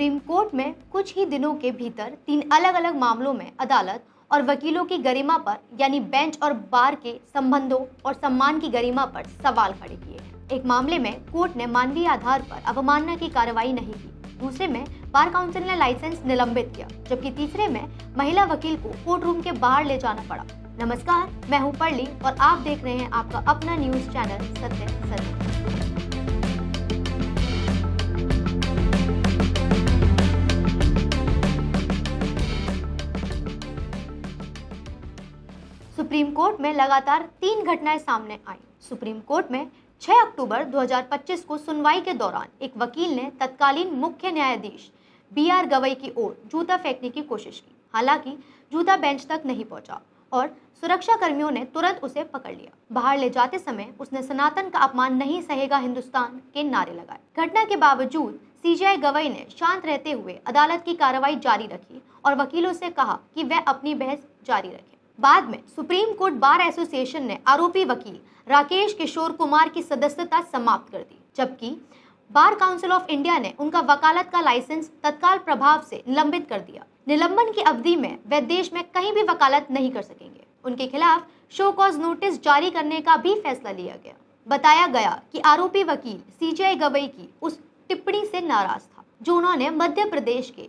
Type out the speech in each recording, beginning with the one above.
Supreme court में कुछ ही दिनों के भीतर 3 अलग अलग मामलों में अदालत और वकीलों की गरिमा पर यानी बेंच और बार के संबंधों और सम्मान की गरिमा पर सवाल खड़े किए हैं। एक मामले में कोर्ट ने मानवीय आधार पर अवमानना की कार्रवाई नहीं की, दूसरे में बार काउंसिल ने लाइसेंस निलंबित किया, जबकि तीसरे में महिला वकील को कोर्ट रूम के बाहर ले जाना पड़ा। नमस्कार, मैं हूं पर्ली और आप देख रहे हैं आपका अपना न्यूज चैनल सत्य सत्य। सुप्रीम कोर्ट में लगातार 3 घटनाएं सामने आई। सुप्रीम कोर्ट में 6 अक्टूबर 2025 को सुनवाई के दौरान एक वकील ने तत्कालीन मुख्य न्यायाधीश BR गवई की ओर जूता फेंकने की कोशिश की। हालांकि जूता बेंच तक नहीं पहुंचा और सुरक्षा कर्मियों ने तुरंत उसे पकड़ लिया। बाहर ले जाते समय उसने सनातन का अपमान नहीं सहेगा हिंदुस्तान के नारे लगाए। घटना के बावजूद CJI गवई ने शांत रहते हुए अदालत की कार्रवाई जारी रखी और वकीलों से कहा कि वह अपनी बहस जारी रखें। बाद में सुप्रीम कोर्ट बार एसोसिएशन ने आरोपी वकील राकेश किशोर कुमार की सदस्यता समाप्त कर दी, जबकि बार काउंसिल ऑफ इंडिया ने उनका वकालत का लाइसेंस तत्काल प्रभाव से निलंबित कर दिया। निलंबन की अवधि में वे देश में कहीं भी वकालत नहीं कर सकेंगे। उनके खिलाफ शो कॉज नोटिस जारी करने का भी फैसला लिया गया। बताया गया कि आरोपी वकील CJI गवई की उस टिप्पणी से नाराज था जो उन्होंने मध्य प्रदेश के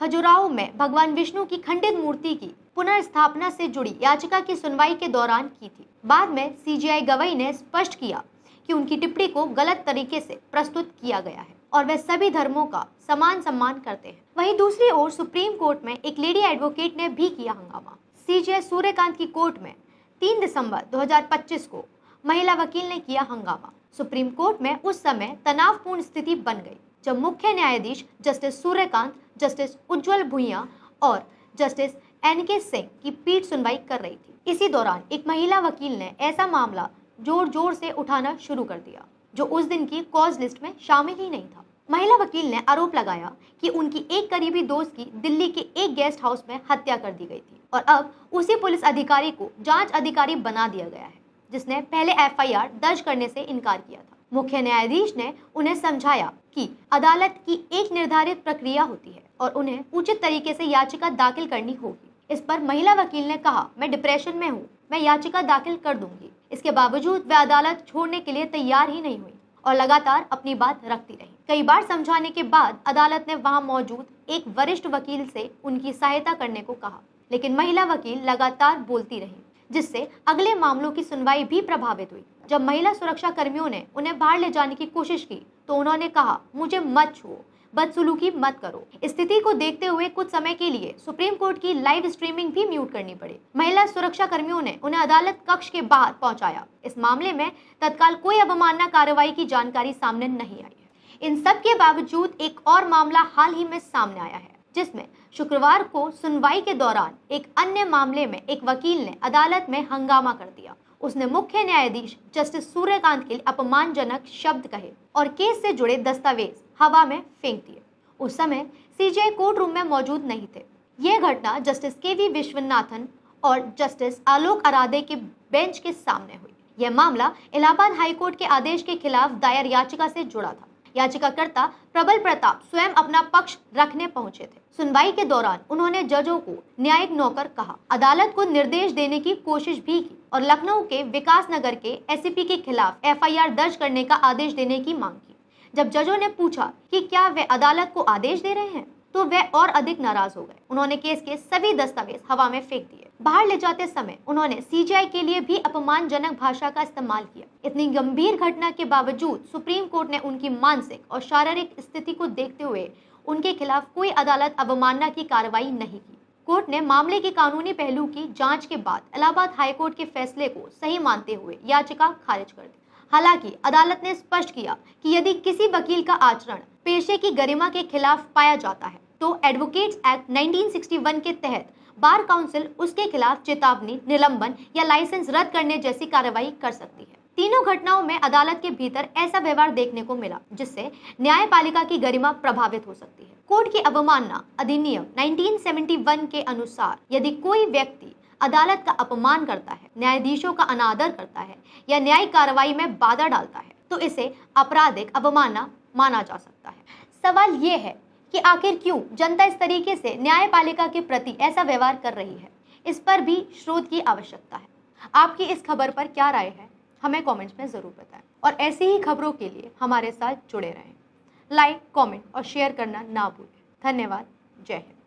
खजुराहो में भगवान विष्णु की खंडित मूर्ति की पुनर्स्थापना से जुड़ी याचिका की सुनवाई के दौरान की थी। बाद में CJI गवई ने स्पष्ट किया कि उनकी टिप्पणी को गलत तरीके से प्रस्तुत किया गया है और वे सभी धर्मों का समान सम्मान करते हैं। वहीं दूसरी ओर सुप्रीम कोर्ट में एक लेडी एडवोकेट ने भी किया हंगामा। CJ सूर्यकांत की कोर्ट में 3 दिसंबर 2025 को महिला वकील ने किया हंगामा। सुप्रीम कोर्ट में उस समय तनावपूर्ण स्थिति बन गई जब मुख्य न्यायाधीश जस्टिस सूर्यकांत, जस्टिस उज्जवल भुइयां और जस्टिस NK सिंह की पीठ सुनवाई कर रही थी। इसी दौरान एक महिला वकील ने ऐसा मामला जोर जोर से उठाना शुरू कर दिया जो उस दिन की कॉज लिस्ट में शामिल ही नहीं था। महिला वकील ने आरोप लगाया कि उनकी एक करीबी दोस्त की दिल्ली के एक गेस्ट हाउस में हत्या कर दी गई थी और अब उसी पुलिस अधिकारी को जांच अधिकारी बना दिया गया है जिसने पहले FIR दर्ज करने से इनकार किया था। मुख्य न्यायाधीश ने उन्हें समझाया कि अदालत की एक निर्धारित प्रक्रिया होती है और उन्हें उचित तरीके से याचिका दाखिल करनी होगी। इस पर महिला वकील ने कहा, मैं डिप्रेशन में हूँ, मैं याचिका दाखिल कर दूंगी। इसके बावजूद वह अदालत छोड़ने के लिए तैयार ही नहीं हुई और लगातार अपनी बात रखती रही। कई बार समझाने के बाद अदालत ने वहां मौजूद एक वरिष्ठ वकील से उनकी सहायता करने को कहा, लेकिन महिला वकील लगातार बोलती रही, जिससे अगले मामलों की सुनवाई भी प्रभावित हुई। जब महिला सुरक्षा कर्मियों ने उन्हें बाहर ले जाने की कोशिश की तो उन्होंने कहा, मुझे मत छुओ, बदसलूकी मत करो। स्थिति को देखते हुए कुछ समय के लिए सुप्रीम कोर्ट की लाइव स्ट्रीमिंग भी म्यूट करनी पड़ी। महिला सुरक्षा कर्मियों ने उन्हें अदालत कक्ष के बाहर पहुंचाया। इस मामले में तत्काल कोई अवमानना कार्रवाई की जानकारी सामने नहीं आई है। इन सब के बावजूद एक और मामला हाल ही में सामने आया है, जिसमें शुक्रवार को सुनवाई के दौरान एक अन्य मामले में एक वकील ने अदालत में हंगामा कर दिया। उसने मुख्य न्यायाधीश जस्टिस सूर्यकांत के लिए अपमानजनक शब्द कहे और केस से जुड़े दस्तावेज हवा में फेंक दिए। उस समय CJI कोर्ट रूम में मौजूद नहीं थे। यह घटना जस्टिस KV विश्वनाथन और जस्टिस आलोक आराधे के बेंच के सामने हुई। यह मामला इलाहाबाद हाईकोर्ट के आदेश के खिलाफ दायर याचिका से जुड़ा था। याचिकाकर्ता प्रबल प्रताप स्वयं अपना पक्ष रखने पहुंचे थे। सुनवाई के दौरान उन्होंने जजों को न्यायिक नौकर कहा, अदालत को निर्देश देने की कोशिश भी की और लखनऊ के विकास नगर के SCP के खिलाफ FIR दर्ज करने का आदेश देने की मांग की। जब जजों ने पूछा कि क्या वे अदालत को आदेश दे रहे हैं तो वे और अधिक नाराज हो गए। उन्होंने केस के सभी दस्तावेज हवा में फेंक दिए। बाहर ले जाते समय उन्होंने CJI के लिए भी अपमानजनक भाषा का इस्तेमाल किया। इतनी गंभीर घटना के बावजूद सुप्रीम कोर्ट ने उनकी मानसिक और शारीरिक स्थिति को देखते हुए उनके खिलाफ कोई अदालत अवमानना की कार्रवाई नहीं की। कोर्ट ने मामले के कानूनी पहलू की जांच के बाद इलाहाबाद हाईकोर्ट के फैसले को सही मानते हुए याचिका खारिज कर दी। हालांकि अदालत ने स्पष्ट किया कि यदि किसी वकील का आचरण पेशे की गरिमा के खिलाफ पाया जाता है तो एडवोकेट्स एक्ट 1961 के तहत बार काउंसिल उसके खिलाफ चेतावनी, निलंबन या लाइसेंस रद्द करने जैसी कार्रवाई कर सकती है। तीनों घटनाओं में अदालत के भीतर ऐसा व्यवहार देखने को मिला जिससे न्यायपालिका की गरिमा प्रभावित हो सकती है। कोर्ट की अवमानना अधिनियम 1971 के अनुसार यदि कोई व्यक्ति अदालत का अपमान करता है, न्यायाधीशों का अनादर करता है या न्यायिक कार्रवाई में बाधा डालता है तो इसे आपराधिक अवमानना माना जा सकता है। सवाल ये है कि आखिर क्यों जनता इस तरीके से न्यायपालिका के प्रति ऐसा व्यवहार कर रही है, इस पर भी शोध की आवश्यकता है। आपकी इस खबर पर क्या राय है, हमें कमेंट्स में जरूर बताएं और ऐसी ही खबरों के लिए हमारे साथ जुड़े रहें। लाइक, कमेंट और शेयर करना ना भूलें। धन्यवाद। जय हिंद।